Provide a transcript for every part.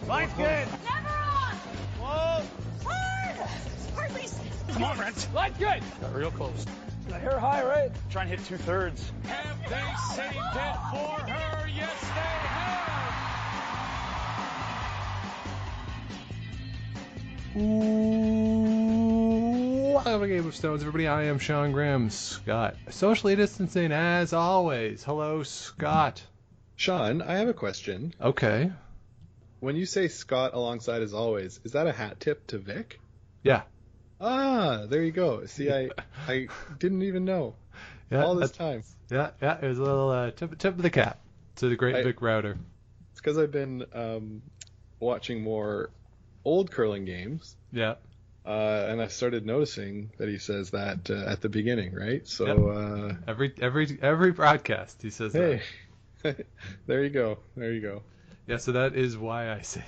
Line's good. Never on. Whoa. Hard. Hardly. Come on, Brent. Line's good. Got real close. I hear high, right? Try and hit 2/3. Have they saved it for her? Yes, they have. Welcome to Game of Stones, everybody. I am Sean Graham. Scott, socially distancing as always. Hello, Scott. Sean, I have a question. Okay. When you say Scott alongside as always, is that a hat tip to Vic? Yeah. Ah, there you go. See, I didn't even know. Yeah, all this time. Yeah. It was a little tip of the cap to the great Vic Router. It's because I've been watching more old curling games. Yeah. And I started noticing that he says that at the beginning, right? So every broadcast he says that. There you go. Yeah, so that is why I say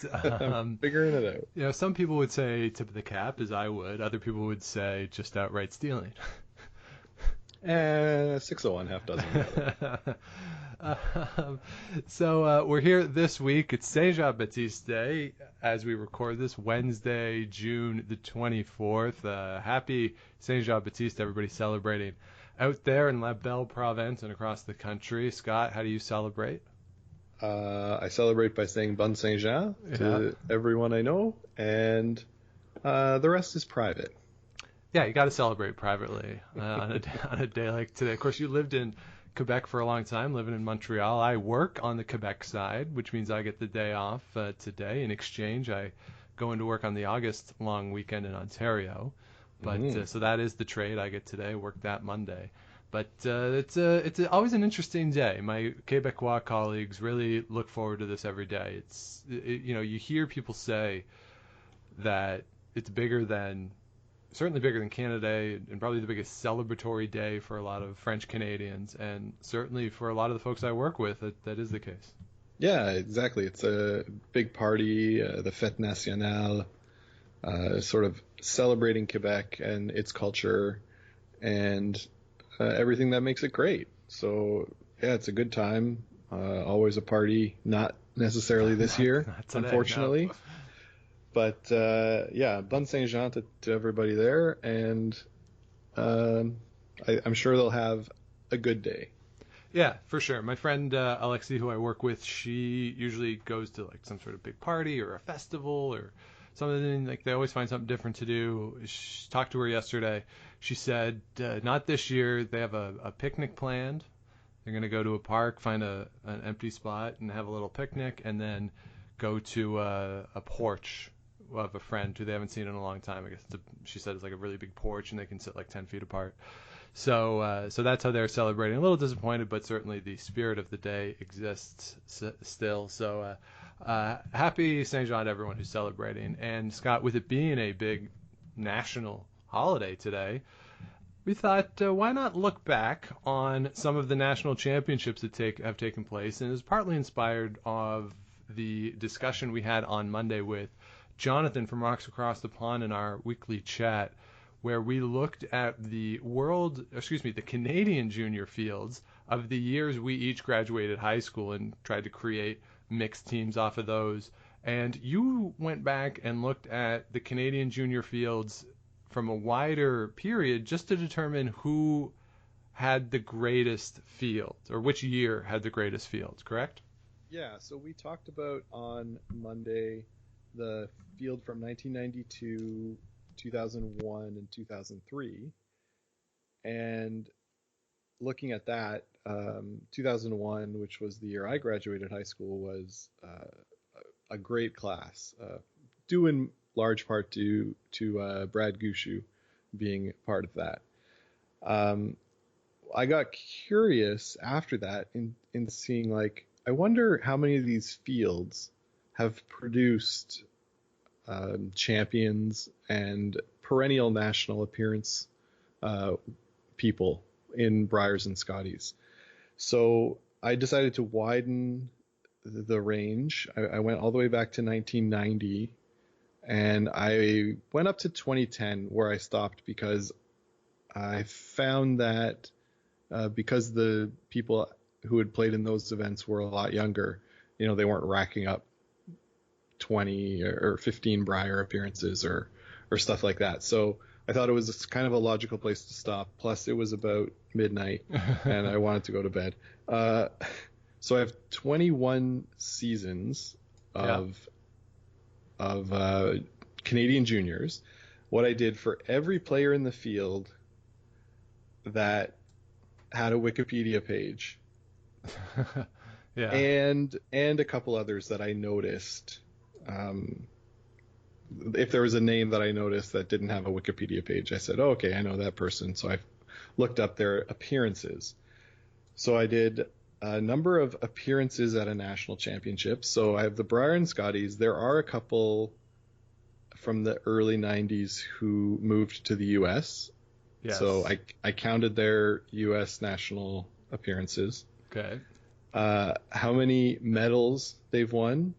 that. I'm figuring it out. You know, some people would say tip of the cap, as I would. Other people would say just outright stealing. 601, half dozen. So we're here this week. It's Saint Jean Baptiste Day as we record this Wednesday, June the 24th. Happy Saint Jean Baptiste, everybody celebrating out there in La Belle Province and across the country. Scott, how do you celebrate? I celebrate by saying Bon Saint Jean to everyone I know, and the rest is private. Yeah, you got to celebrate privately on a day like today. Of course, you lived in Quebec for a long time, living in Montreal. I work on the Quebec side, which means I get the day off today. In exchange, I go into work on the August long weekend in Ontario. But so that is the trade. I get today, work that Monday. But it's always an interesting day. My Quebecois colleagues really look forward to this every day. You hear people say that it's certainly bigger than Canada Day, and probably the biggest celebratory day for a lot of French Canadians, and certainly for a lot of the folks I work with, that is the case. Yeah, exactly. It's a big party, the Fête Nationale, sort of celebrating Quebec and its culture and everything that makes it great. So, yeah, it's a good time. Always a party. Not necessarily this year, today, unfortunately. No. But, Bon Saint Jean to everybody there, and I'm sure they'll have a good day. Yeah, for sure. My friend Alexi, who I work with, she usually goes to like some sort of big party or a festival or something. Like they always find something different to do. Talked to her yesterday. She said not this year. They have a picnic planned. They're going to go to a park, find an empty spot, and have a little picnic, and then go to a porch of a friend who they haven't seen in a long time. I guess she said it's like a really big porch, and they can sit like 10 feet apart. So that's how they're celebrating. A little disappointed, but certainly the spirit of the day exists still. So happy Saint Jean to everyone who's celebrating. And Scott, with it being a big national holiday today, we thought why not look back on some of the national championships that have taken place, and is partly inspired of the discussion we had on Monday with Jonathan from Rocks Across the Pond in our weekly chat, where we looked at the Canadian junior fields of the years we each graduated high school and tried to create mixed teams off of those. And you went back and looked at the Canadian junior fields from a wider period just to determine who had the greatest fields, or which year had the greatest fields, correct? Yeah, so we talked about on Monday the field from 1992, 2001, and 2003. And looking at that, 2001, which was the year I graduated high school, was a great class, due in large part to Brad Gushu being part of that. I got curious after that in seeing, like, I wonder how many of these fields have produced champions and perennial national appearance people in Briars and Scotties. So I decided to widen the range. I went all the way back to 1990, and I went up to 2010 where I stopped because I found that because the people who had played in those events were a lot younger, they weren't racking up 20 or 15 Briar appearances or stuff like that. So I thought it was kind of a logical place to stop. Plus, it was about midnight, and I wanted to go to bed. So I have 21 seasons of Canadian juniors. What I did for every player in the field that had a Wikipedia page, Yeah. and a couple others that I noticed. If there was a name that I noticed that didn't have a Wikipedia page, I said, oh, okay, I know that person. So I looked up their appearances. So I did a number of appearances at a national championship. So I have the Briar and Scotties. There are a couple from the early 90s who moved to the U.S. Yes. So I counted their U.S. national appearances. Okay. How many medals they've won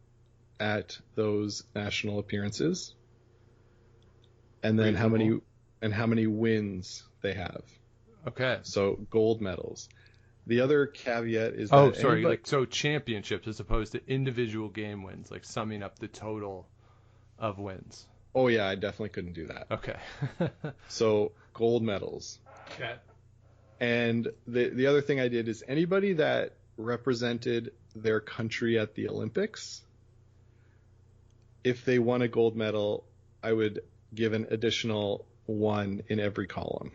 at those national appearances, and then how many wins they have. Okay. So gold medals. The other caveat is so championships as opposed to individual game wins, like summing up the total of wins. Oh yeah, I definitely couldn't do that. Okay. So gold medals. Okay. And the other thing I did is anybody that represented their country at the Olympics, if they won a gold medal, I would give an additional one in every column.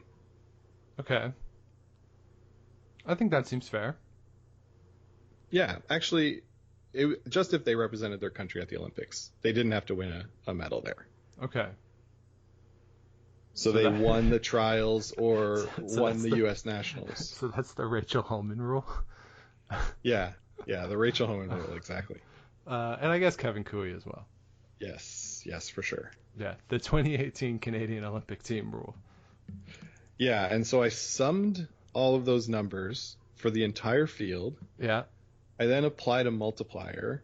Okay. I think that seems fair. Yeah, actually, just if they represented their country at the Olympics. They didn't have to win a medal there. Okay. So they won the trials or won the U.S. Nationals. So that's the Rachel Holman rule. Yeah, the Rachel Holman rule, exactly. And I guess Kevin Cooey as well. Yes, for sure. Yeah, the 2018 Canadian Olympic team rule. Yeah, and so I summed all of those numbers for the entire field. Yeah. I then applied a multiplier.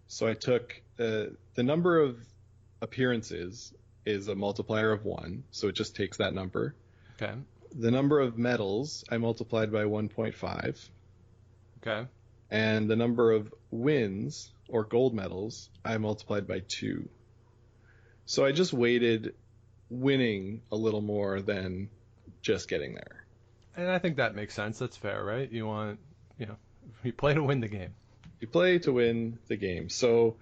So I took the number of appearances is a multiplier of 1, so it just takes that number. Okay. The number of medals I multiplied by 1.5. Okay. And the number of wins or gold medals I multiplied by 2. So I just weighted winning a little more than just getting there. And I think that makes sense. That's fair, right? You play to win the game. You play to win the game. So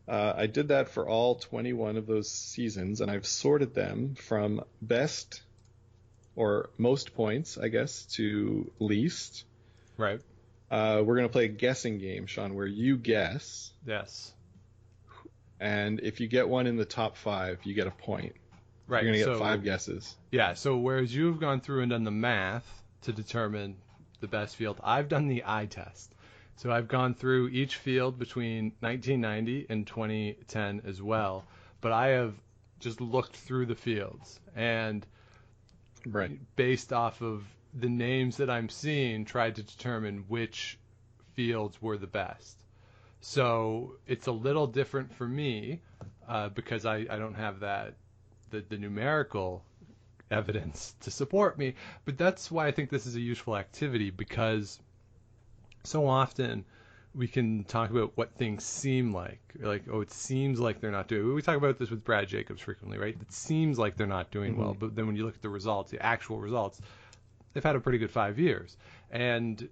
I did that for all 21 of those seasons, and I've sorted them from best or most points, I guess, to least. Right. We're going to play a guessing game, Sean, where you guess. Yes. And if you get one in the top 5, you get a point. Right. You're going to get 5 guesses. Yeah, so whereas you've gone through and done the math to determine the best field, I've done the eye test. So I've gone through each field between 1990 and 2010 as well. But I have just looked through the fields and based off of the names that I'm seeing, tried to determine which fields were the best. So it's a little different for me because I don't have the numerical evidence to support me. But that's why I think this is a useful activity, because so often we can talk about what things seem like, oh, it seems like they're not doing. We talk about this with Brad Jacobs frequently, right? It seems like they're not doing well, but then when you look at the results, the actual results, they've had a pretty good 5 years. And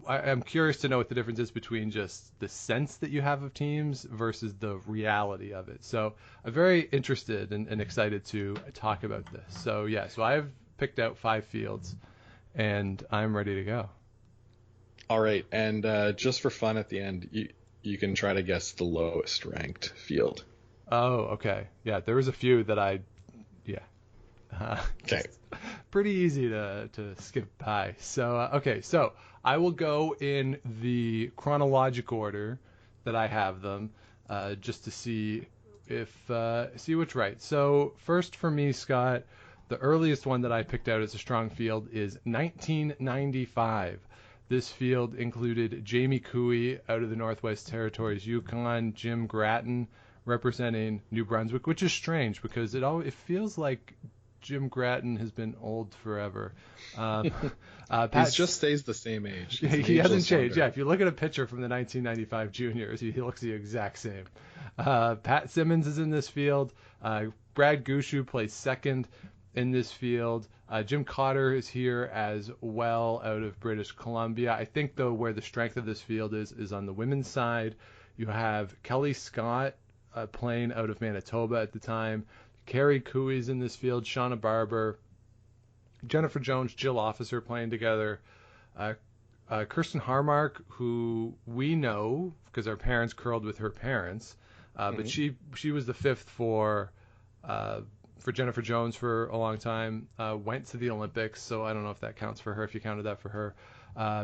I'm curious to know what the difference is between just the sense that you have of teams versus the reality of it. So I'm very interested and excited to talk about this. So yeah, so I've picked out 5 fields and I'm ready to go. All right, and just for fun at the end, you can try to guess the lowest ranked field. Oh, okay. Yeah, there was a few that okay. Pretty easy to skip by. So, okay, so I will go in the chronological order that I have them, just to see what's right. So first for me, Scott, the earliest one that I picked out as a strong field is 1995. This field included Jamie Cooey out of the Northwest Territories, Yukon, Jim Grattan representing New Brunswick, which is strange because it feels like Jim Grattan has been old forever. He just stays the same age. He hasn't changed. Yeah, if you look at a picture from the 1995 juniors, he looks the exact same. Pat Simmons is in this field. Brad Gushu plays second in this field. Jim Cotter is here as well out of British Columbia. I think, though, where the strength of this field is on the women's side. You have Kelly Scott playing out of Manitoba at the time. Carrie Cooey's in this field. Shauna Barber. Jennifer Jones, Jill Officer playing together. Kirsten Harmark, who we know because our parents curled with her parents, but she was the fifth for Jennifer Jones for a long time. Went to the Olympics, so I don't know if that counts for her. If you counted that for her,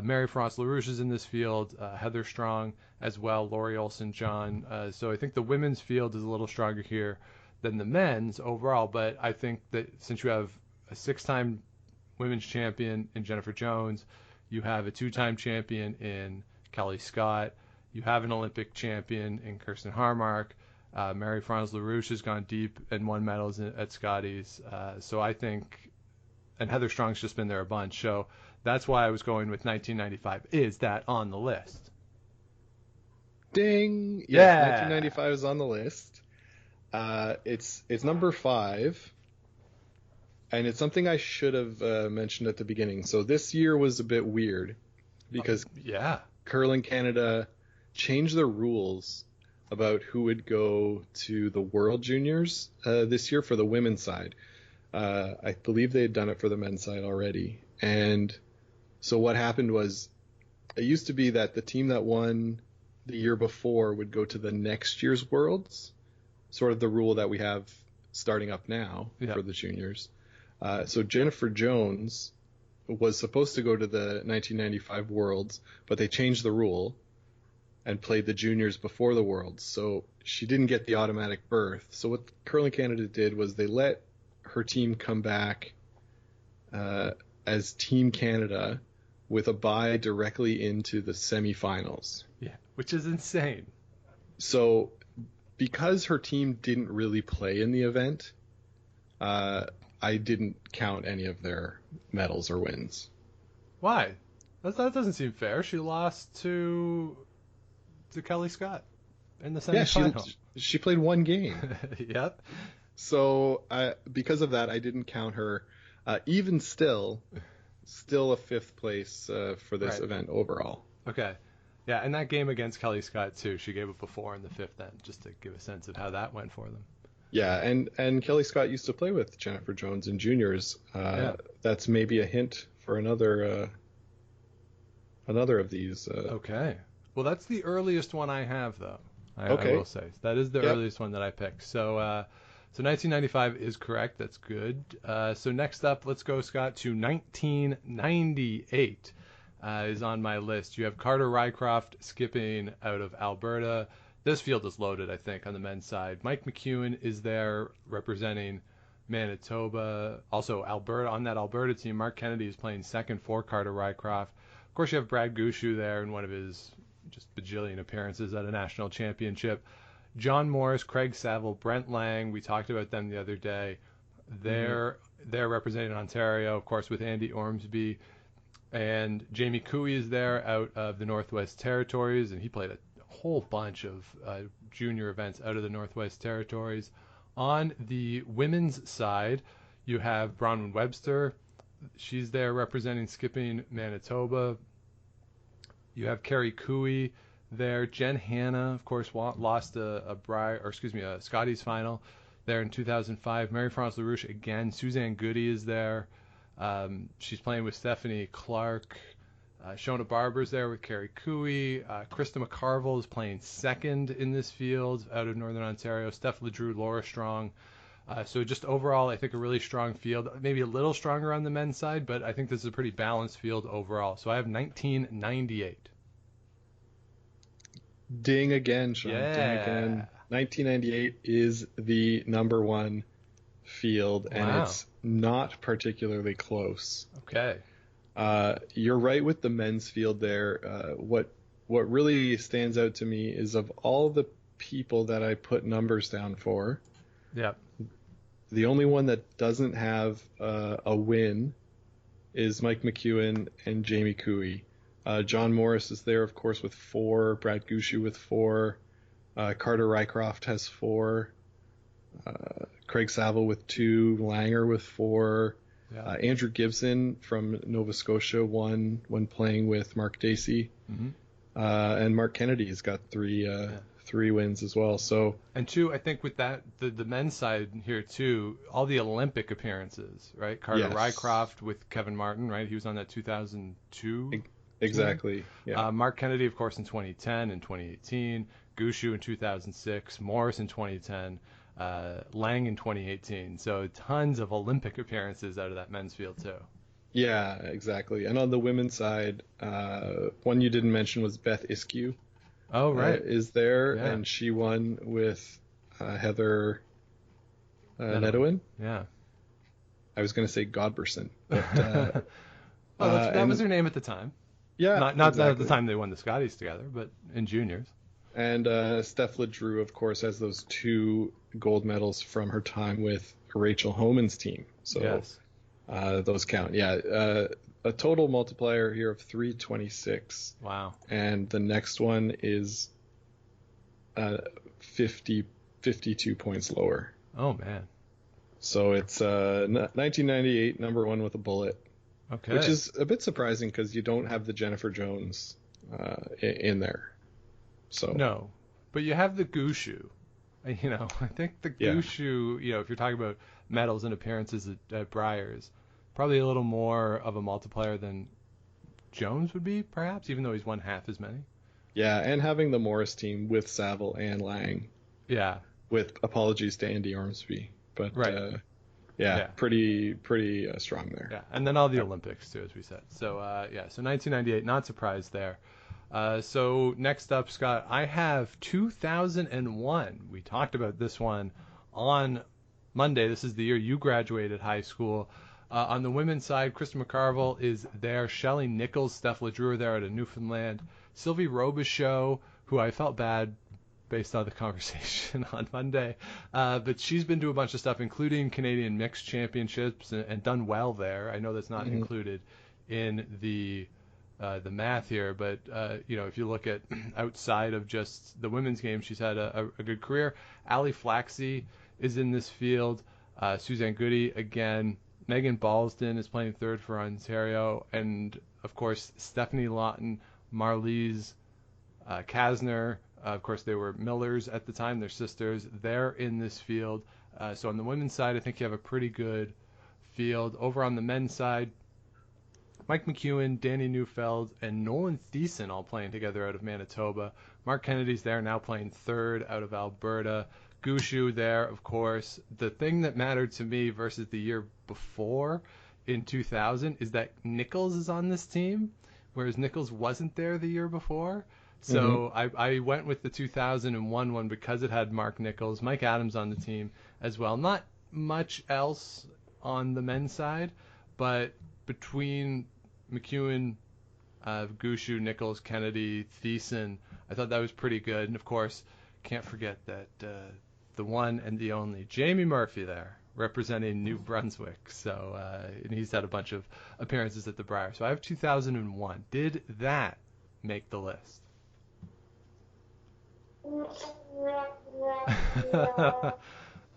Mary France LaRouche is in this field. Heather Strong as well. Lori Olson John. So I think the women's field is a little stronger here than the men's overall. But I think that since you have a 6-time women's champion in Jennifer Jones, you have a 2-time champion in Kelly Scott. You have an Olympic champion in Kirsten Harmark. Mary Franz LaRouche has gone deep and won medals at Scotties. So I think, and Heather Strong's just been there a bunch. So that's why I was going with 1995. Is that on the list? Ding! Yes, Yeah. 1995 is on the list. It's number 5. And it's something I should have mentioned at the beginning. So this year was a bit weird because Curling Canada changed the rules about who would go to the World Juniors this year for the women's side. I believe they had done it for the men's side already. And so what happened was it used to be that the team that won the year before would go to the next year's Worlds, sort of the rule that we have starting up now for the juniors. So Jennifer Jones was supposed to go to the 1995 Worlds, but they changed the rule and played the juniors before the Worlds. So she didn't get the automatic berth. So what Curling Canada did was they let her team come back as Team Canada with a bye directly into the semifinals. Yeah, which is insane. So because her team didn't really play in the event, I didn't count any of their medals or wins. Why? That doesn't seem fair. She lost to Kelly Scott in the semifinal. Yeah, she played one game. Yep. So because of that, I didn't count her. Even still a 5th place for this event overall. Okay. Yeah, and that game against Kelly Scott, too, she gave up a 4 in the 5th end, just to give a sense of how that went for them. Yeah, and Kelly Scott used to play with Jennifer Jones in juniors. That's maybe a hint for another of these. Okay. Well, that's the earliest one I have, though. I will say. That is the earliest one that I picked. So 1995 is correct. That's good. So next up, let's go, Scott, to 1998 is on my list. You have Carter Rycroft skipping out of Alberta. This field is loaded, I think, on the men's side. Mike McEwen is there representing Manitoba. Also, Alberta, on that Alberta team, Mark Kennedy is playing second for Carter Rycroft. Of course, you have Brad Gushu there in one of his just bajillion appearances at a national championship. John Morris, Craig Saville, Brent Lang, we talked about them the other day. They're representing Ontario, of course, with Andy Ormsby. And Jamie Cooey is there out of the Northwest Territories, and he played a whole bunch of junior events out of the Northwest Territories. On the women's side, you have Bronwyn Webster. She's there representing skipping Manitoba. You have Carrie Cooey there. Jen Hanna, of course, lost a Scotties final there in 2005. Mary France LaRouche again. Suzanne Goody is there. She's playing with Stephanie Clark. Shona Barber's there with Carrie Cooey. Krista McCarville is playing second in this field out of Northern Ontario. Steph LeDrew, Laura Strong. So just overall, I think a really strong field. Maybe a little stronger on the men's side, but I think this is a pretty balanced field overall. So I have 1998. Ding again, Sean. Yeah. Ding again. 1998 is the number 1 field, and it's not particularly close. Okay. You're right with the men's field there. What really stands out to me is of all the people that I put numbers down for, the only one that doesn't have a win is Mike McEwen and Jamie Cooey. John Morris is there, of course, with 4. Brad Gushu with 4. Carter Rycroft has 4. Craig Saville with 2. Langer with 4. Yeah. Andrew Gibson from Nova Scotia won when playing with Mark Dacey. Mm-hmm. And Mark Kennedy's got 3 wins as well. So, and 2, I think with that, the men's side here too, all the Olympic appearances, right? Carter Yes. Rycroft with Kevin Martin, right? He was on that 2002. exactly. Yeah. Mark Kennedy, of course, in 2010 and 2018. Gushu in 2006. Morris in 2010. Lang in 2018. So tons of Olympic appearances out of that men's field too. Yeah, exactly. And on the women's side, one you didn't mention was Beth Iskew. Oh, right. Is there, Yeah. and she won with Heather Nedouin. Yeah. I was going to say Godberson. But, that was her name at the time. yeah, Not exactly. at the time they won the Scotties together, but in juniors. And Steph LeDrew, of course, has those 2 gold medals from her time with Rachel Homan's team. So Yes. those count. Yeah, a total multiplier here of 326. Wow. And the next one is 52 points lower. Oh, man. So it's 1998, number 1 with a bullet. Okay. Which is a bit surprising because you don't have the Jennifer Jones in there. So No, but you have the Gushu. I think the Yeah. Gushu, if you're talking about medals and appearances at Briars, probably a little more of a multiplier than Jones would be, perhaps, even though he's won half as many. Yeah, and having the Morris team with Saville and Lang, Yeah. with apologies to Andy Ormsby, but Right. yeah, Yeah. pretty strong there. Yeah, and then all the Olympics too, as we said. So so 1998, not surprised there. So next up, Scott, I have 2001. We talked about this one on Monday. This is the year you graduated high school. On the women's side, Krista McCarville is there. Shelley Nichols, Steph LeDrew are there out of Newfoundland. Sylvie Robichaux, who I felt bad based on the conversation on Monday. But she's been to a bunch of stuff, including Canadian Mixed Championships, and done well there. I know that's not included in the math here, but if you look at outside of just the women's game, she's had a good career. Ali Flaxey is in this field. Suzanne Goody again. Megan Balsden is playing 3rd for Ontario, and of course Stephanie Lawton, Marliese Kasner. Of course, they were Millers at the time. They're sisters. They're in this field. So on the women's side, I think you have a pretty good field. Over on the men's side, Mike McEwen, Danny Neufeld, and Nolan Thiessen all playing together out of Manitoba. Mark Kennedy's there now playing 3rd out of Alberta. Gushu there, of course. The thing that mattered to me versus the year before in 2000 is that Nichols is on this team, whereas Nichols wasn't there the year before. So I went with the 2001 one because it had Mark Nichols, Mike Adams on the team as well. Not much else on the men's side, but between McEwen, Gushu, Nichols, Kennedy, Thiessen, I thought that was pretty good. And of course, can't forget that the one and the only Jamie Murphy there representing New Brunswick. So and he's had a bunch of appearances at the Brier. So I have 2001. Did that make the list?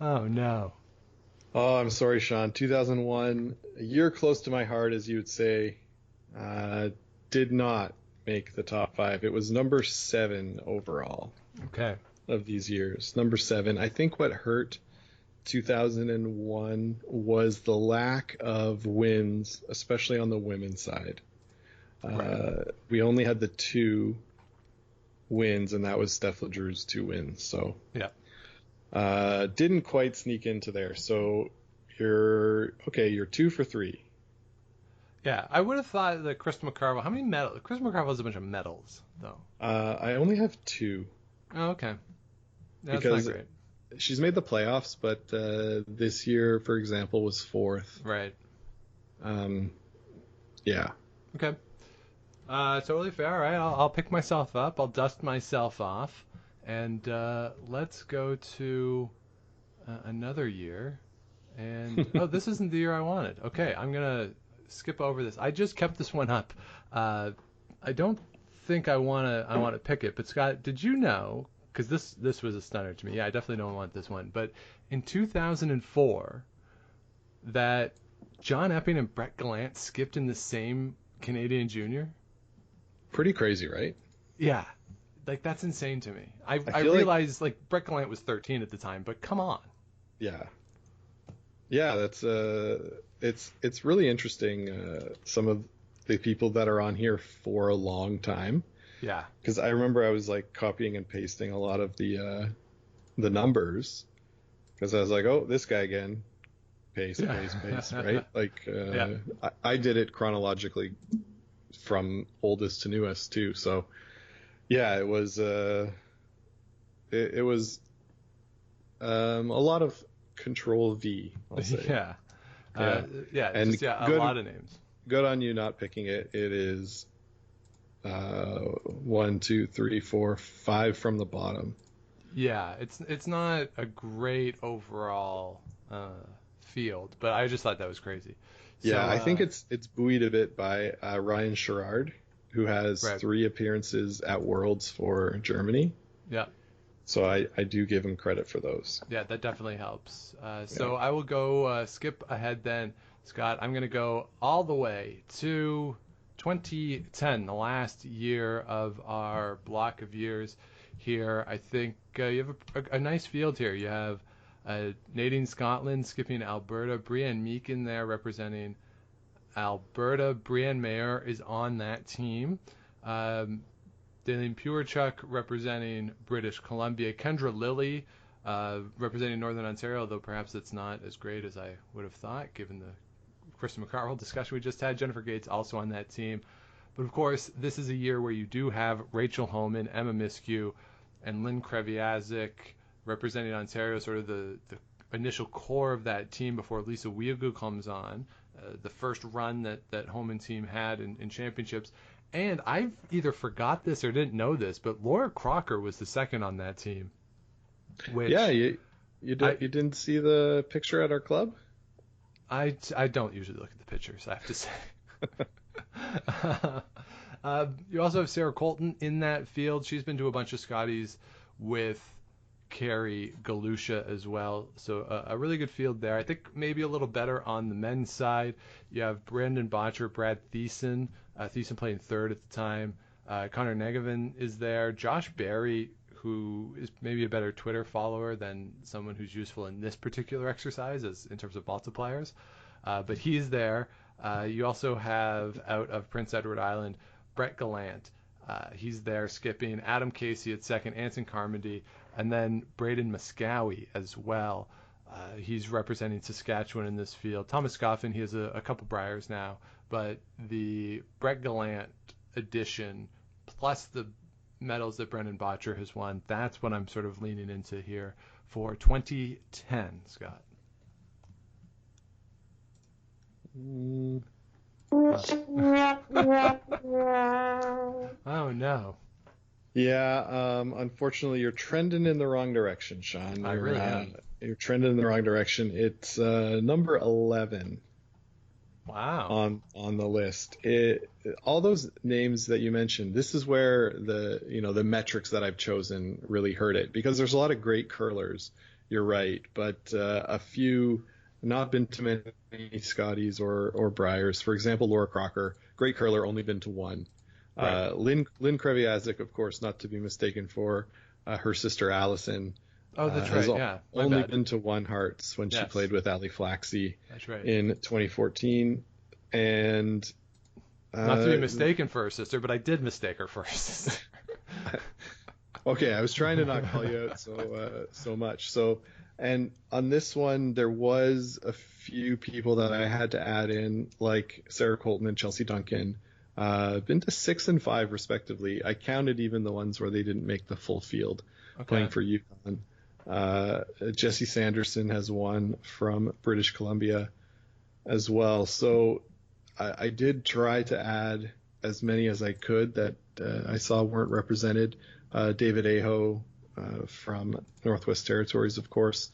Oh no. Oh, I'm sorry, Sean. 2001, a year close to my heart, as you would say, did not make the top 5. It was number 7 overall. Okay. Of these years. Number 7. I think what hurt 2001 was the lack of wins, especially on the women's side. Right. We only had the 2 wins, and that was Steph LeDrew's 2 wins. So yeah. Didn't quite sneak into there. So you're 2 for 3. Yeah, I would have thought that Krista McCarville. How many medals? Krista McCarville has a bunch of medals, though. I only have 2. Oh, okay. That's because not great. She's made the playoffs, but this year, for example, was 4th. Right. Yeah. Okay. Totally fair. All right, I'll pick myself up. I'll dust myself off, and let's go to another year. And oh, this isn't the year I wanted. Okay, I'm gonna skip over this. I just kept this one up. I don't think I wanna pick it. But Scott, did you know because this was a stunner to me. Yeah, I definitely don't want this one. But in 2004, that John Epping and Brett Gallant skipped in the same Canadian Junior. Pretty crazy, right? Yeah, like that's insane to me. I feel realized like Brett Gallant was 13 at the time, but come on. Yeah. Yeah, that's it's really interesting. Some of the people that are on here for a long time. Yeah. Because I remember I was like copying and pasting a lot of the numbers, because I was like, oh, this guy again, paste, right? Like I did it chronologically from oldest to newest too. So yeah, it was it was a lot of Control V, I'll say. Yeah. And just, a lot of names. Good on you not picking it. It is 1, 2, 3, 4, 5 from the bottom. Yeah, it's not a great overall field, but I just thought that was crazy. Yeah, So, I think it's buoyed a bit by Ryan Sherrard, who has Right. 3 appearances at Worlds for Germany. Yeah. So I do give him credit for those. Yeah, that definitely helps. So I will go skip ahead then, Scott. I'm going to go all the way to 2010, the last year of our block of years here. I think you have a nice field here. You have Nadine Scotland skipping Alberta, Brianne Meakin there representing Alberta. Brianne Mayer is on that team. Daleen Puerchuk representing British Columbia. Kendra Lilly representing Northern Ontario, though perhaps it's not as great as I would have thought, given the Kristen McCarroll discussion we just had. Jennifer Gates also on that team. But of course, this is a year where you do have Rachel Homan, Emma Miskew, and Lynn Kreviazik representing Ontario, sort of the initial core of that team before Lisa Wiagu comes on. The first run that Homan team had in championships. And I either forgot this or didn't know this, but Laura Crocker was the second on that team. Which Yeah, you didn't see the picture at our club? I don't usually look at the pictures, I have to say. You also have Sarah Colton in that field. She's been to a bunch of Scotties with Carrie Galusha as well. So a really good field there. I think maybe a little better on the men's side. You have Brandon Botcher, Brad Thiessen. Thiessen playing third at the time. Connor Negevin is there. Josh Barry, who is maybe a better Twitter follower than someone who's useful in this particular exercise as in terms of multipliers. But he's there. You also have, out of Prince Edward Island, Brett Gallant. He's there skipping. Adam Casey at second. Anson Carmody. And then Braden Muscowie as well. He's representing Saskatchewan in this field. Thomas Scoffin, he has a couple Briars now. But the Brett Gallant edition, plus the medals that Brendan Botcher has won, that's what I'm sort of leaning into here for 2010, Scott. Oh, no. Yeah, unfortunately, you're trending in the wrong direction, Sean. I really am. You're trending in the wrong direction. It's number 11. Wow. On the list. All those names that you mentioned, this is where the metrics that I've chosen really hurt it, because there's a lot of great curlers. You're right, but a few not been to many Scotties or Briars. For example, Laura Crocker, great curler, only been to one. Right. Lynn Kreviazik, of course, not to be mistaken for her sister Allison. Oh, that's right. Yeah, only been to one Hearts when she played with Ali Flaxey. That's right. In 2014, and not to be mistaken for her sister, but I did mistake her for her sister. Okay, I was trying to not call you out so much. So, and on this one, there was a few people that I had to add in, like Sarah Colton and Chelsea Duncan. Been to 6 and 5 respectively. I counted even the ones where they didn't make the full field, playing for Yukon. Jesse Sanderson has won from British Columbia as well. So I did try to add as many as I could that I saw weren't represented. David Aho from Northwest Territories, of course.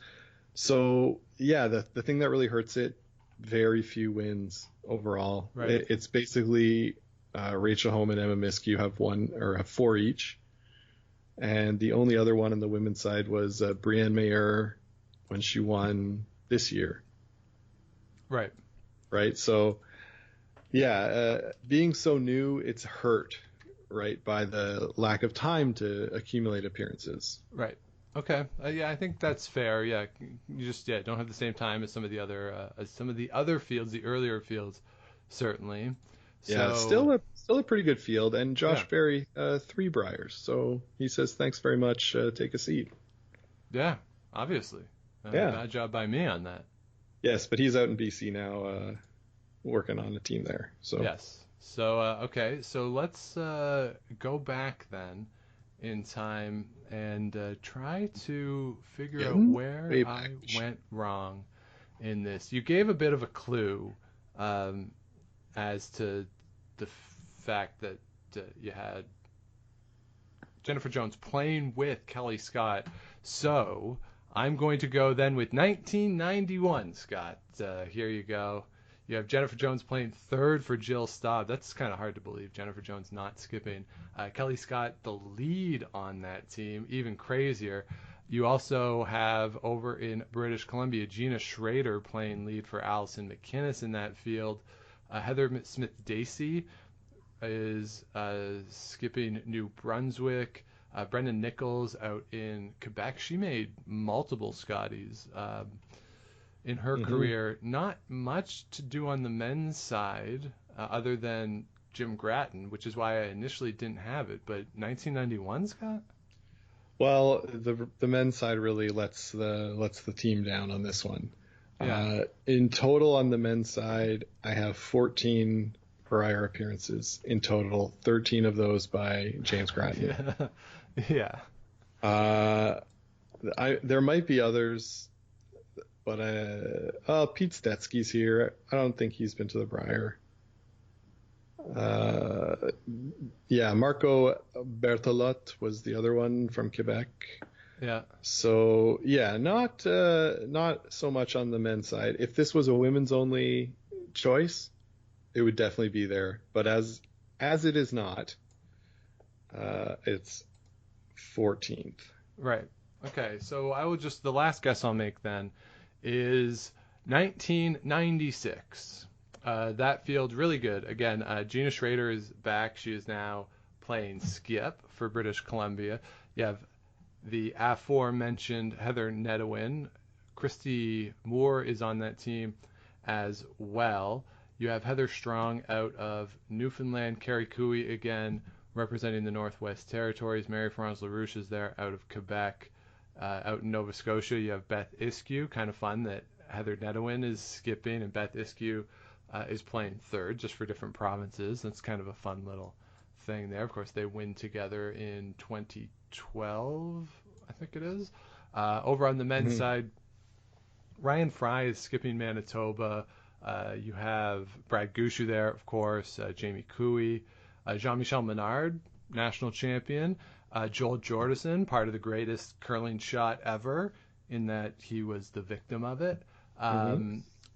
So yeah, the thing that really hurts it, very few wins overall. Right. It's basically Rachel Holm and Emma Miskew have 4 each. And the only other one on the women's side was Brienne Mayer when she won this year. Right. Right. So, yeah, being so new, it's hurt, right, by the lack of time to accumulate appearances. Right. Okay. Yeah, I think that's fair. Yeah, you just don't have the same time as some of the other fields, the earlier fields, certainly. Yeah, So, still a pretty good field. And Josh Yeah. Berry, 3 Briars. So he says, thanks very much. Take a seat. yeah, obviously. Yeah. Bad job by me on that. Yes, but he's out in BC now, working on a team there. So Yes. So, okay. So let's go back then in time and try to figure out where way I back. went wrong in this. You gave a bit of a clue as to the fact that you had Jennifer Jones playing with Kelly Scott. So I'm going to go then with 1991, Scott. Here you go. You have Jennifer Jones playing third for Jill Staub. That's kind of hard to believe. Jennifer Jones not skipping. Kelly Scott, the lead on that team. Even crazier. You also have over in British Columbia, Gina Schrader playing lead for Alison McInnes in that field. Heather Smith-Dacey is skipping New Brunswick. Brendan Nichols out in Quebec. She made multiple Scotties in her career. Not much to do on the men's side other than Jim Grattan, which is why I initially didn't have it. But 1991, Scott? Well, the men's side really lets the team down on this one. Yeah. In total on the men's side, I have 14 Brier appearances in total, 13 of those by James Grattan. Yeah. There might be others, but Pete Stetsky's here. I don't think he's been to the Brier. Yeah, Marco Berthelot was the other one from Quebec. Yeah. So yeah, not so much on the men's side. If this was a women's only choice, it would definitely be there. But as it is not, it's 14th. Right. Okay. So I will the last guess I'll make then is 1996. That field really good. Again, Gina Schrader is back. She is now playing skip for British Columbia. You have the aforementioned Heather Nedewin. Christy Moore is on that team as well. You have Heather Strong out of Newfoundland. Carrie Cooey again representing the Northwest Territories. Marie-France LaRouche is there out of Quebec. Out in Nova Scotia, you have Beth Iskew. Kind of fun that Heather Nedewin is skipping and Beth Iskew is playing third, just for different provinces. That's kind of a fun little thing there. Of course, they win together in 2012, I think it is. Over on the men's side, Ryan Fry is skipping Manitoba. You have Brad Gushu there, of course, Jamie Cooey, Jean-Michel Menard, national champion, Joel Jordison, part of the greatest curling shot ever, in that he was the victim of it.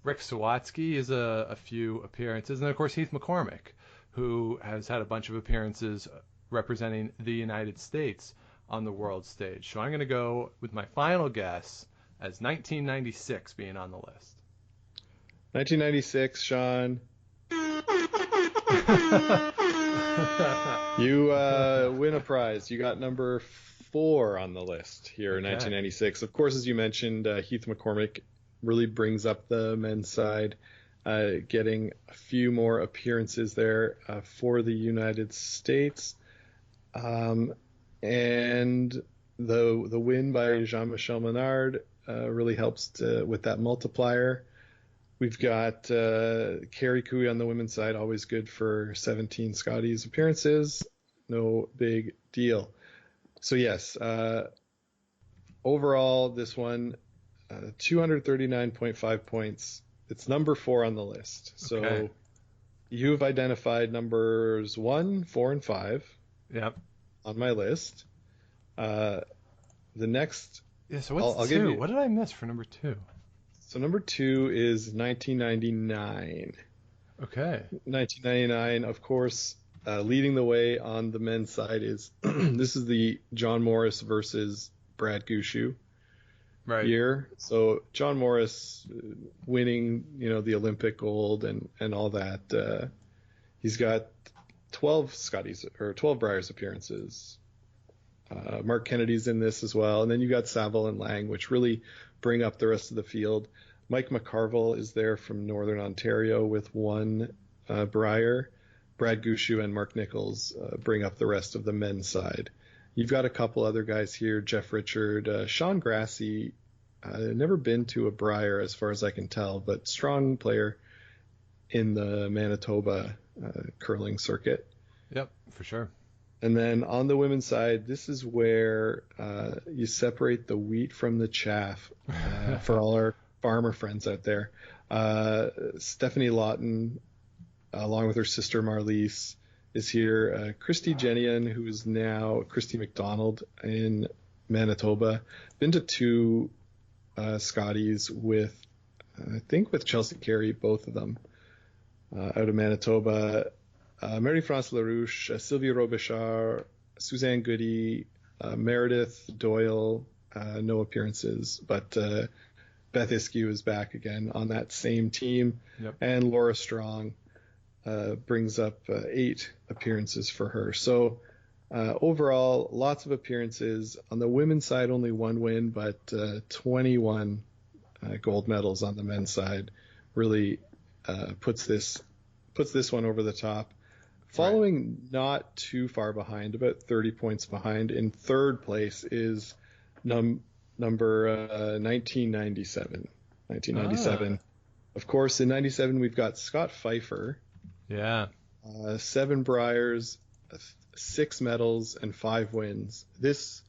Rick Sawatsky is a few appearances. And, of course, Heath McCormick, who has had a bunch of appearances representing the United States on the world stage. So I'm going to go with my final guess as 1996 being on the list. 1996, Sean. You win a prize. You got number 4 on the list here in 1996. Of course, as you mentioned, Heath McCormick really brings up the men's side, getting a few more appearances there for the United States. And the win by Jean-Michel Menard really helps with that multiplier. We've got Carrie Cooey on the women's side, always good for 17 Scotties appearances. No big deal. So yes, overall, this one, 239.5 points. It's number 4 on the list. So you've identified numbers 1, 4, and 5. Yep. On my list. The next. Yeah. So what's I'll 2? give you, what did I miss for number 2? So number 2 is 1999. Okay. 1999, of course, Leading the way on the men's side is this is the John Morris versus Brad Gushu year. So John Morris winning, the Olympic gold and all that. He's got 12 Briers appearances. Mark Kennedy's in this as well. And then you got Saville and Lang, which really bring up the rest of the field. Mike McCarville is there from Northern Ontario with 1 Brier. Brad Gushu and Mark Nichols bring up the rest of the men's side. You've got a couple other guys here, Jeff Richard, Sean Grassie, never been to a Brier as far as I can tell, but strong player in the Manitoba curling circuit. Yep, for sure. And then on the women's side, this is where you separate the wheat from the chaff for all our farmer friends out there. Stephanie Lawton, along with her sister Marliese, is here. Christy Jenian, who is now Christy McDonald in Manitoba. Been to 2 Scotties with Chelsea Carey, both of them, out of Manitoba. Marie-France LaRouche, Sylvie Robichard, Suzanne Goody, Meredith Doyle, no appearances, but Beth Iskew is back again on that same team. Yep. And Laura Strong brings up 8 appearances for her. So overall, lots of appearances. On the women's side, only 1 win, but 21 gold medals on the men's side. Really puts this one over the top. Following not too far behind, about 30 points behind, in third place is number 1997. 1997. Of course, in 97, we've got Scott Pfeiffer. Yeah. 7 Briers, 6 medals, and 5 wins. This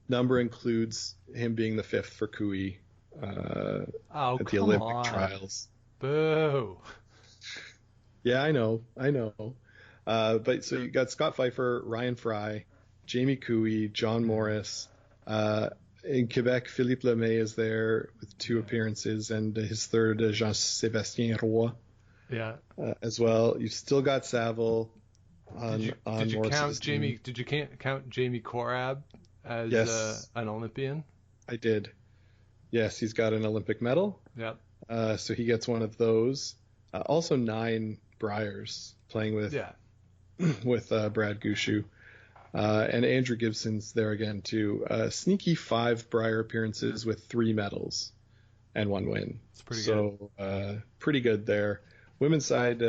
number includes him being the 5th for Cooey at the Olympic trials. Boo. Yeah, I know. But so you got Scott Pfeiffer, Ryan Fry, Jamie Cooey, John Morris. In Quebec, Philippe Lemay is there with 2 appearances, and his third, Jean-Sébastien Roy. Yeah. As well. You've still got Saville on did you Morris's count Jamie? team. Did you count Jamie Korab as Yes. an Olympian? I did. Yes, he's got an Olympic medal. Yep. So he gets one of those. Also 9 Briers playing with Brad Gushu. And Andrew Gibson's there again too. Sneaky 5 Brier appearances with 3 medals and 1 win. It's pretty good. So pretty good there. Women's side,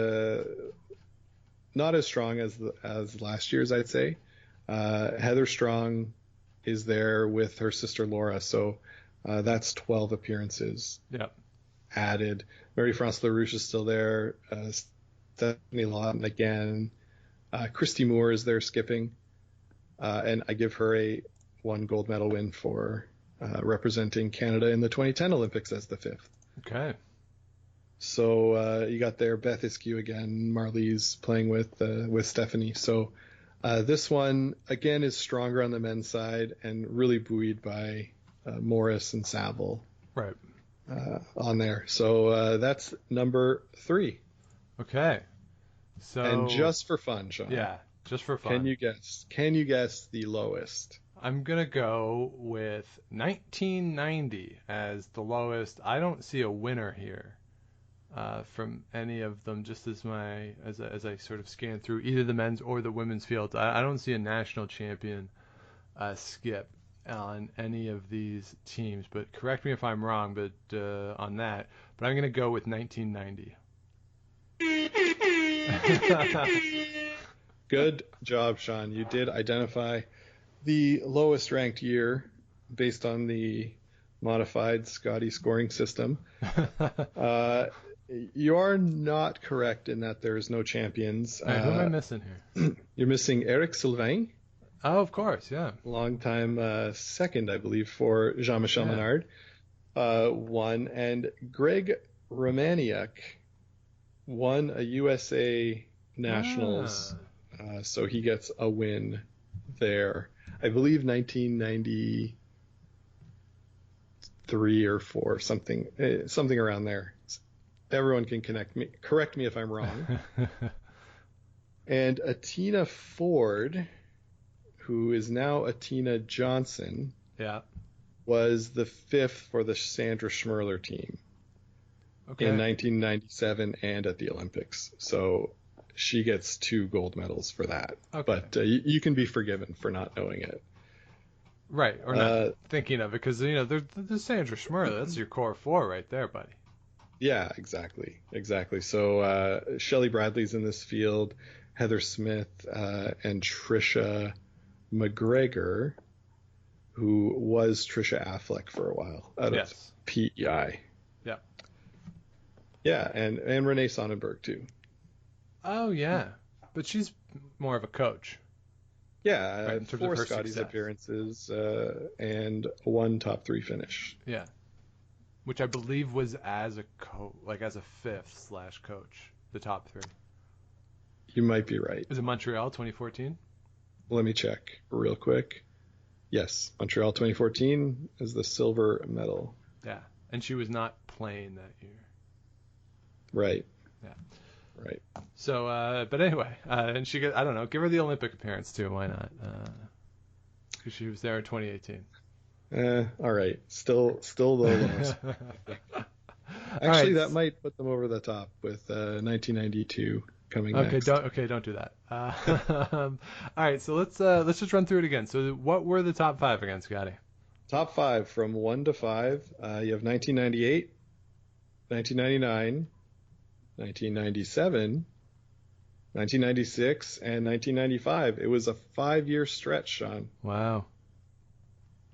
not as strong as last year's, I'd say. Heather Strong is there with her sister Laura, so that's 12 appearances added. Marie-France LaRouche is still there. Stephanie Lawton again. Christy Moore is there skipping. And I give her a 1 gold medal win for representing Canada in the 2010 Olympics as the 5th. Okay. So you got there Beth Iskew again, Marliese playing with Stephanie. So this one, again, is stronger on the men's side and really buoyed by Morris and Saville on there. So that's number 3. Okay. So and just for fun, Sean. Yeah, just for fun. Can you guess the lowest? I'm going to go with 1990 as the lowest. I don't see a winner here from any of them, just as I sort of scan through either the men's or the women's field. I don't see a national champion skip on any of these teams, but correct me if I'm wrong on that. But I'm going to go with 1990. Good job, Sean. You did identify the lowest ranked year based on the modified Scotty scoring system. You are not correct in that there is no champions. Who am I missing here? You're missing Eric Sylvain. Oh, of course, yeah. Long time second, I believe, for Jean-Michel Menard. Won. And Greg Romaniuk won a USA Nationals. So he gets a win there. I believe 1993 or 4, something around there. Everyone can correct me if I'm wrong. And Atina Ford, who is now Atina Johnson, Yeah. was the 5th for the Sandra Schmirler team Okay. in 1997 and at the Olympics. So she gets 2 gold medals for that. Okay. But you can be forgiven for not knowing it. Right, or not thinking of it, because there's the Sandra Schmirler. That's your core 4 right there, buddy. Yeah, exactly. So Shelley Bradley's in this field, Heather Smith, and Trisha McGregor, who was Trisha Affleck for a while out of PEI. Yeah. Yeah, and Renee Sonnenberg too. Oh yeah, but she's more of a coach. Yeah, Right, in terms 4 of her Scotties success. appearances and 1 top 3 finish. Yeah, which I believe was as a as a 5th / coach, the top 3. You might be right. Was it Montreal 2014? Let me check real quick. Yes, Montreal 2014 is the silver medal. Yeah, and she was not playing that year. Right. Yeah. Right. So, but anyway, and she I don't know, give her the Olympic appearance too. Why not? Because she was there in 2018. All right. Still the lowest. Actually, that might put them over the top with 1992 coming next. Don't do that. All right, so let's just run through it again. So, what were the top 5 again, Scotty? Top 5 from 1 to 5. You have 1998, 1999, 1997, 1996, and 1995. It was a 5-year stretch, Sean. Wow.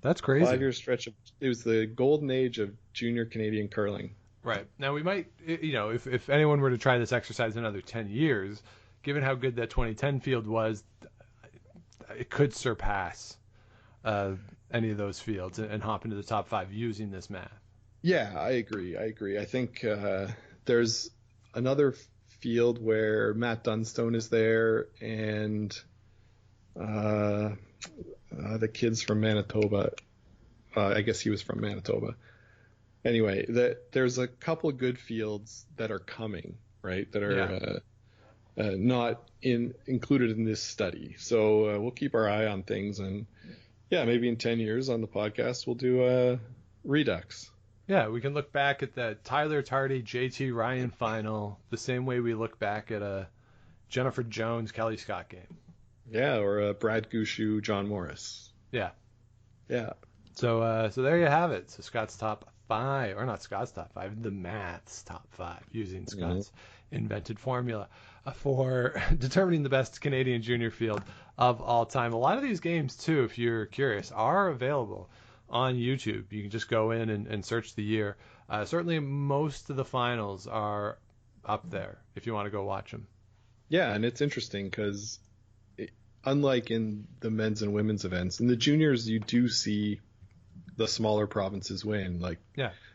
That's crazy. 5-year stretch. It was the golden age of junior Canadian curling. Right. Now, we might, if anyone were to try this exercise another 10 years, given how good that 2010 field was, it could surpass any of those fields and hop into the top 5 using this math. Yeah, I agree. I think there's another field where Matt Dunstone is there and the kids from Manitoba. I guess he was from Manitoba. Anyway, there's a couple of good fields that are coming, right? That are not included in this study. So we'll keep our eye on things, and maybe in 10 years on the podcast we'll do a redux. Yeah, we can look back at the Tyler Tardy JT Ryan final the same way we look back at a Jennifer Jones Kelly Scott game. Yeah, or a Brad Gushu John Morris. Yeah. Yeah. So there you have it. So Scott's top 5, or not Scott's top 5, the math's top 5, using Scott's invented formula for determining the best Canadian junior field of all time. A lot of these games, too, if you're curious, are available on YouTube. You can just go in and search the year. Certainly most of the finals are up there if you want to go watch them. Yeah, and it's interesting because unlike in the men's and women's events, in the juniors you do see the smaller provinces win. Like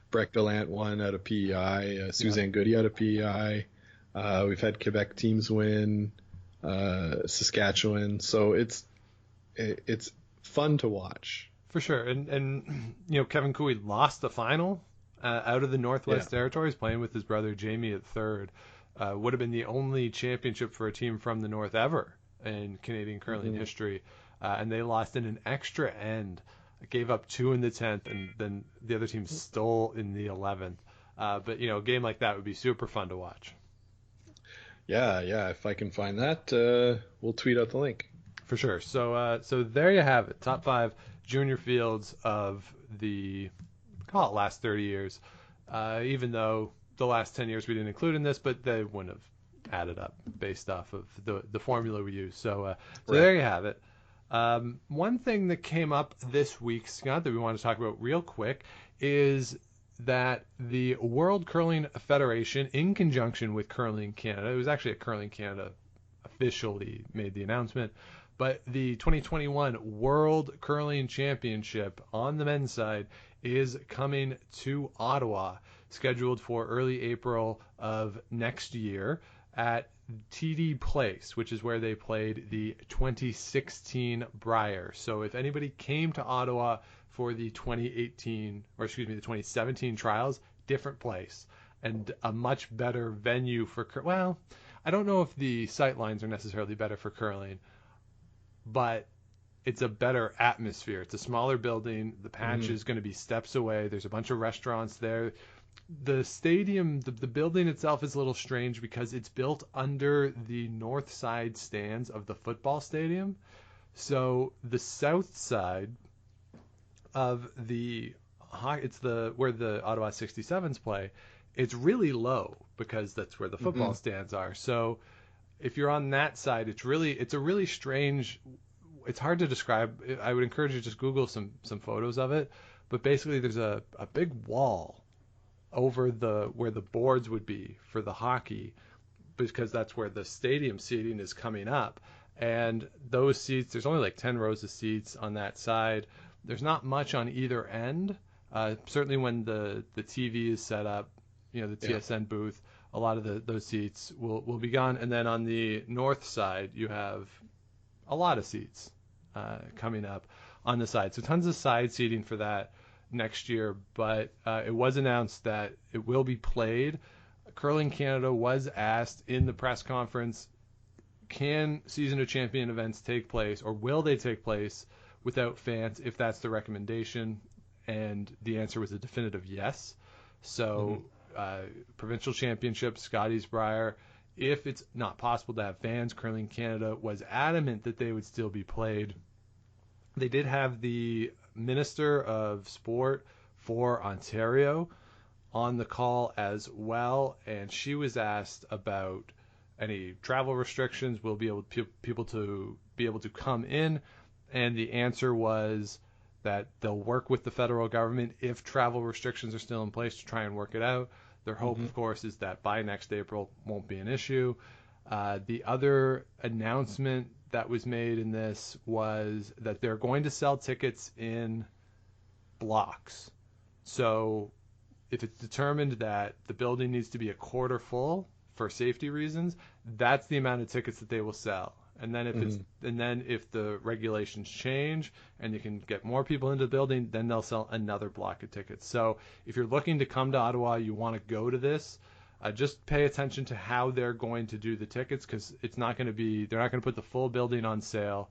Breck Delant won out of PEI, Suzanne Goody out of PEI. We've had Quebec teams win, Saskatchewan. So it's fun to watch. For sure. And Kevin Cooey lost the final out of the Northwest Territories, playing with his brother Jamie at 3rd. Would have been the only championship for a team from the North ever in Canadian curling history. And they lost in an extra end. Gave up 2 in the 10th, and then the other team stole in the 11th. But, a game like that would be super fun to watch. Yeah. If I can find that, we'll tweet out the link. For sure. So there you have it. Top 5 junior fields of the, call it, last 30 years. Even though the last 10 years we didn't include in this, but they wouldn't have added up based off of the formula we use. So there you have it. One thing that came up this week, Scott, that we want to talk about real quick is that the World Curling Federation, in conjunction with Curling Canada, it was actually a Curling Canada officially made the announcement, but the 2021 World Curling Championship on the men's side is coming to Ottawa, scheduled for early April of next year at TD Place, which is where they played the 2016 Brier. So if anybody came to Ottawa for the 2017 trials, different place and a much better venue for, well, I don't know if the sight lines are necessarily better for curling, but it's a better atmosphere. It's a smaller building. The patch is going to be steps away. There's a bunch of restaurants there. The stadium, the building itself is a little strange because it's built under the north side stands of the football stadium. So the south side of it's where the Ottawa 67s play. It's really low because that's where the football stands are. So if you're on that side, it's a really strange. It's hard to describe. I would encourage you to just Google some photos of it. But basically, there's a big wall over where the boards would be for the hockey, because that's where the stadium seating is coming up. And those seats, there's only like 10 rows of seats on that side. There's not much on either end. Certainly when the TV is set up, the TSN booth, a lot of those seats will be gone. And then on the north side, you have a lot of seats coming up on the side. So tons of side seating for that next year. But it was announced that it will be played. Curling Canada was asked in the press conference, can season of champion events take place, or will they take place without fans if that's the recommendation? And the answer was a definitive yes. So provincial championships, Scotties Brier, if it's not possible to have fans, Curling Canada was adamant that they would still be played. They did have the Minister of Sport for Ontario on the call as well, and she was asked about any travel restrictions, will be able people to be able to come in, and the answer was that they'll work with the federal government if travel restrictions are still in place to try and work it out. Their hope, of course, is that by next April won't be an issue. The other announcement that was made in this was that they're going to sell tickets in blocks. So if it's determined that the building needs to be a quarter full for safety reasons, that's the amount of tickets that they will sell. And then if the regulations change and you can get more people into the building, then they'll sell another block of tickets. So if you're looking to come to Ottawa, you want to go to this, just pay attention to how they're going to do the tickets, because they're not going to put the full building on sale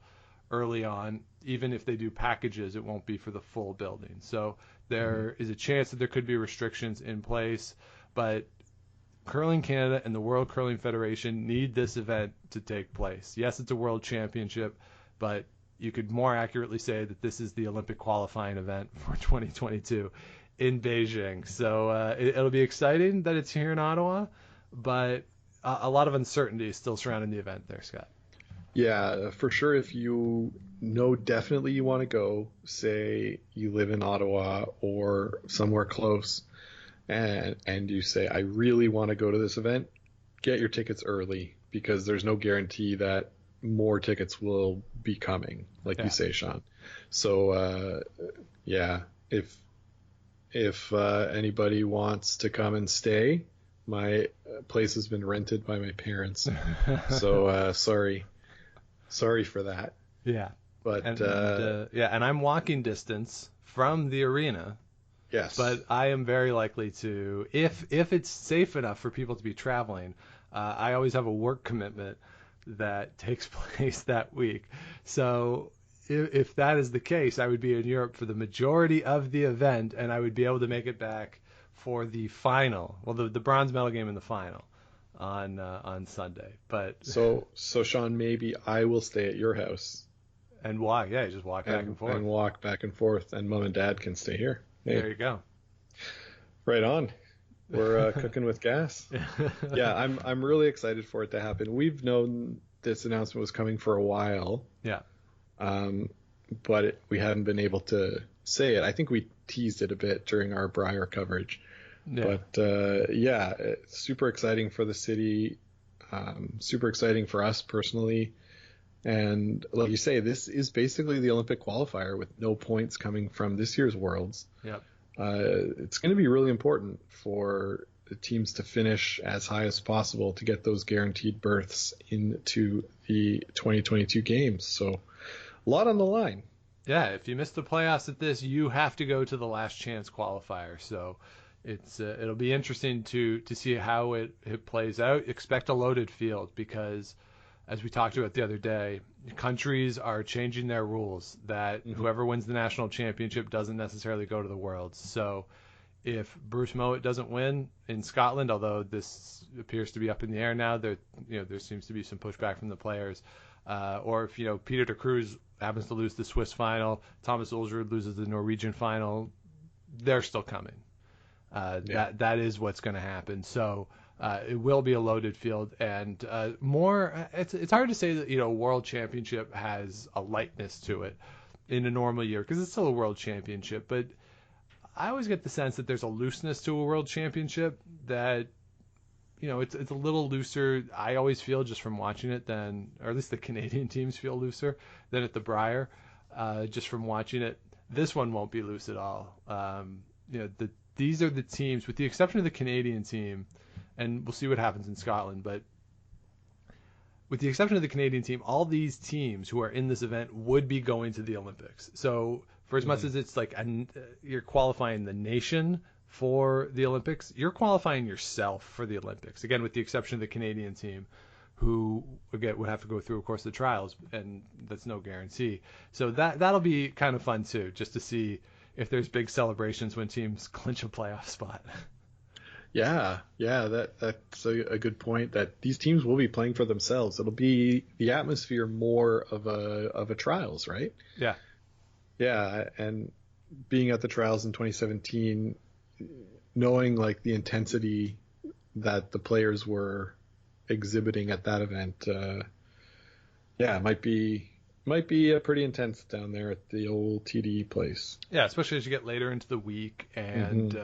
early on. Even if they do packages, it won't be for the full building. So there is a chance that there could be restrictions in place, but Curling Canada and the World Curling Federation need this event to take place. Yes, it's a world championship, but you could more accurately say that this is the Olympic qualifying event for 2022 in Beijing. So it'll be exciting that it's here in Ottawa, but a lot of uncertainty is still surrounding the event there, Scott. Yeah, for sure. If you know definitely you want to go, say you live in Ottawa or somewhere close, and you say, I really want to go to this event, get your tickets early, because there's no guarantee that more tickets will be coming, like you say, Sean. So, if anybody wants to come and stay, my place has been rented by my parents. So, sorry for that. Yeah. But, and I'm walking distance from the arena. Yes. But I am very likely to, if it's safe enough for people to be traveling, I always have a work commitment that takes place that week. So if that is the case, I would be in Europe for the majority of the event, and I would be able to make it back for the final, the bronze medal game in the final on Sunday. But so Sean, maybe I will stay at your house and walk. Yeah, just walk back and forth. And walk back and forth, and Mom and Dad can stay here. Hey. There you go. Right on. We're cooking with gas. Yeah, I'm really excited for it to happen. We've known this announcement was coming for a while. Yeah. But we hadn't been able to say it. I think we teased it a bit during our Brier coverage. Yeah. But it's super exciting for the city. Super exciting for us personally. And like you say, this is basically the Olympic qualifier with no points coming from this year's Worlds. Yep. It's going to be really important for the teams to finish as high as possible to get those guaranteed berths into the 2022 games. So a lot on the line. Yeah, if you miss the playoffs at this, you have to go to the last chance qualifier. So it'll be interesting to see how it plays out. Expect a loaded field because, as we talked about the other day, countries are changing their rules that whoever wins the national championship doesn't necessarily go to the Worlds. So if Bruce Mowat doesn't win in Scotland, although this appears to be up in the air now, there seems to be some pushback from the players, or if Peter de Cruz happens to lose the Swiss final, Thomas Ulrud loses the Norwegian final, they're still coming. That is what's going to happen. So it will be a loaded field, and more. It's hard to say that a World Championship has a lightness to it in a normal year because it's still a World Championship, but I always get the sense that there's a looseness to a World Championship that, it's a little looser. I always feel just from watching it or at least the Canadian teams feel looser than at the Brier, just from watching it. This one won't be loose at all. These are the teams, with the exception of the Canadian team, and we'll see what happens in Scotland, but with the exception of the Canadian team, all these teams who are in this event would be going to the Olympics. So for as much as it's like you're qualifying the nation for the Olympics, you're qualifying yourself for the Olympics. Again, with the exception of the Canadian team, who again would have to go through, of course, the trials, and that's no guarantee. So that'll be kind of fun too, just to see if there's big celebrations when teams clinch a playoff spot. Yeah, that's a good point. That these teams will be playing for themselves. It'll be the atmosphere more of a trials, right? Yeah. Yeah, and being at the trials in 2017, knowing like the intensity that the players were exhibiting at that event, might be pretty intense down there at the old TD place. Yeah, especially as you get later into the week and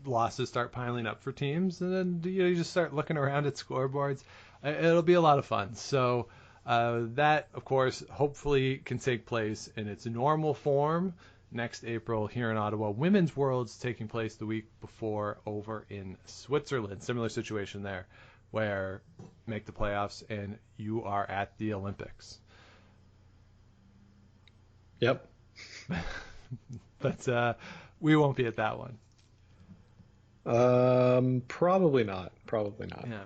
losses start piling up for teams, and then you just start looking around at scoreboards. It'll be a lot of fun. So that, of course, hopefully can take place in its normal form next April here in Ottawa. Women's Worlds taking place the week before over in Switzerland. Similar situation there, where make the playoffs and you are at the Olympics. Yep. But we won't be at that one. Probably not. Yeah.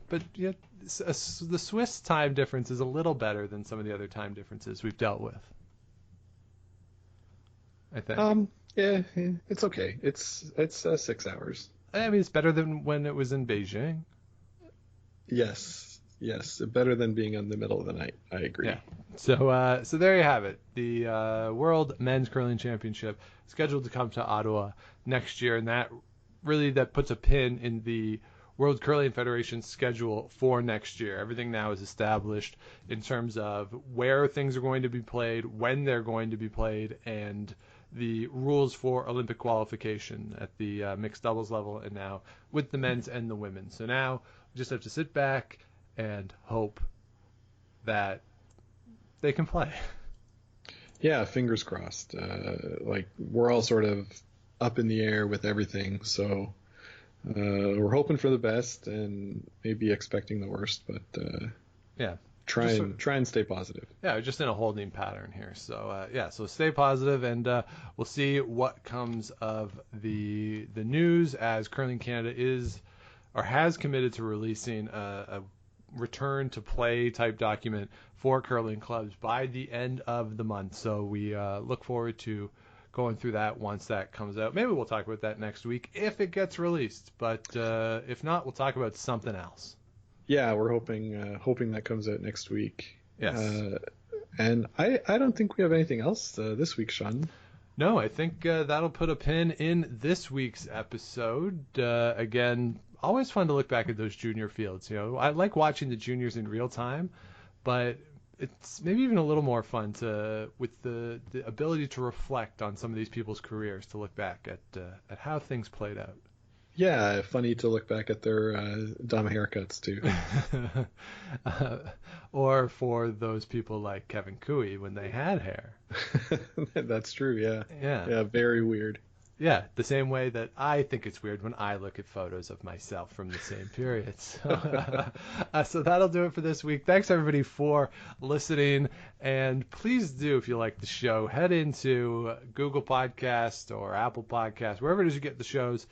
But the Swiss time difference is a little better than some of the other time differences we've dealt with, I think. Yeah, it's okay. It's 6 hours. I mean, it's better than when it was in Beijing. Yes, better than being in the middle of the night. I agree. Yeah. So there you have it. The World Men's Curling Championship scheduled to come to Ottawa next year, and that puts a pin in the World Curling Federation's schedule for next year. Everything now is established in terms of where things are going to be played, when they're going to be played, and the rules for Olympic qualification at the mixed doubles level, and now with the men's and the women. So now we just have to sit back and hope that they can play. Yeah, fingers crossed. We're all sort of up in the air with everything, so we're hoping for the best and maybe expecting the worst, but try and stay positive. Yeah, just in a holding pattern here. So so stay positive, and we'll see what comes of the news as Curling Canada is or has committed to releasing a return to play type document for curling clubs by the end of the month. So we look forward to going through that once that comes out. Maybe we'll talk about that next week if it gets released, but if not, we'll talk about something else. Yeah, we're hoping that comes out next week. Yes. And I don't think we have anything else this week, Sean. No, I think that'll put a pin in this week's episode. Again, always fun to look back at those junior fields. I like watching the juniors in real time, but it's maybe even a little more fun with the ability to reflect on some of these people's careers, to look back at how things played out. Yeah, funny to look back at their dumb haircuts too. Or for those people like Kevin Cooey when they had hair. That's true. Yeah. Yeah. Yeah. Very weird. Yeah, the same way that I think it's weird when I look at photos of myself from the same period. So that'll do it for this week. Thanks, everybody, for listening. And please do, if you like the show, head into Google Podcast or Apple Podcast, wherever it is you get the shows.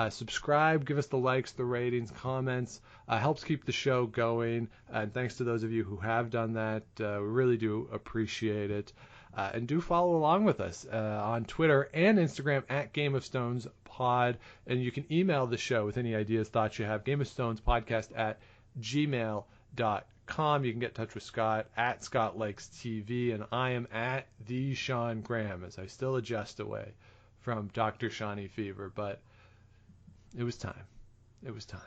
Subscribe, give us the likes, the ratings, comments. Helps keep the show going. And thanks to those of you who have done that. We really do appreciate it. And do follow along with us on Twitter and Instagram at Game of Stones Pod. And you can email the show with any ideas, thoughts you have. Game of Stones Podcast at gmail.com. You can get in touch with Scott at Scott Lakes TV. And I am at the Sean Graham, as I still adjust away from Dr. Shawnee Fever. But it was time. It was time.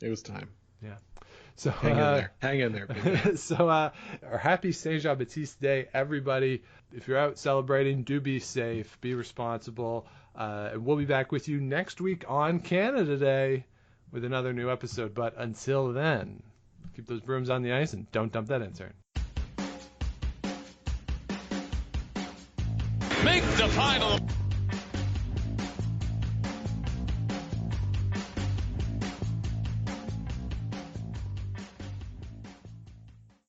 It was time. Yeah. So hang in there. Hang in there, baby. So our happy Saint Jean Baptiste Day, everybody. If you're out celebrating, do be safe, be responsible. And we'll be back with you next week on Canada Day with another new episode. But until then, keep those brooms on the ice and don't dump that insert. Make the final.